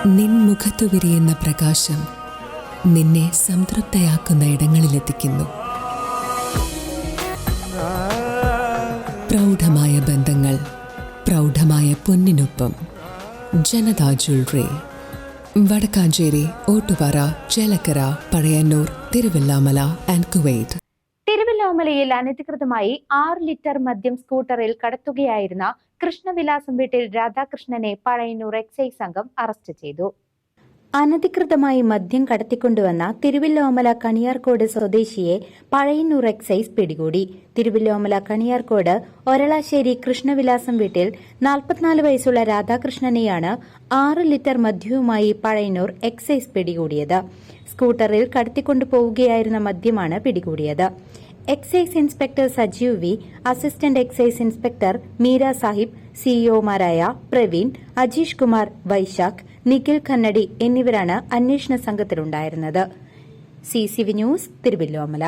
നിൻ മുഖത്തു വിരിയുന്ന പ്രകാശം നിന്നെ സംതൃപ്തയാക്കുന്ന ഇടങ്ങളിലെത്തിക്കുന്നു. പ്രൗഢമായ ബന്ധങ്ങൾ, പ്രൗഢമായ പൊന്നിനൊപ്പം. Janatha jewellery, Vadakkanchery, Ottupara, Chelakkara, Pazhayannur, Thiruvilwamala and Kuwait. തിരുവല്ലാമലയിൽ അനധികൃതമായി 6 ലിറ്റർ മദ്യം സ്കൂട്ടറിൽ കടത്തുകയായിരുന്ന കൃഷ്ണവിലാസം വീട്ടിൽ രാധാകൃഷ്ണനെ പഴയന്നൂർ എക്സൈസ് സംഘം അറസ്റ്റ് ചെയ്തു. അനധികൃതമായി മദ്യം കടത്തിക്കൊണ്ടുവന്ന തിരുവല്ലോമല കണിയാർക്കോട് സ്വദേശിയെ പഴയന്നൂർ എക്സൈസ് പിടികൂടി. തിരുവല്ലോമല കണിയാർക്കോട് ഒരളാശ്ശേരി കൃഷ്ണവിലാസം വീട്ടിൽ 44 വയസ്സുള്ള രാധാകൃഷ്ണനെയാണ് 6 ലിറ്റർ മദ്യവുമായി പഴയന്നൂർ എക്സൈസ് പിടികൂടിയത്. സ്കൂട്ടറിൽ കടത്തിക്കൊണ്ടുപോവുകയായിരുന്ന മദ്യമാണ് പിടികൂടിയത്. Excise inspector Sajeev V, assistant excise inspector Meera Sahib, സിഇഒമാരായ പ്രവീൺ, അജീഷ് കുമാർ, വൈശാഖ്, നിഖിൽ കന്നടി എന്നിവരാണ് അന്വേഷണ സംഘത്തിലുണ്ടായിരുന്നത്. CCV news, Thiruvilwamala.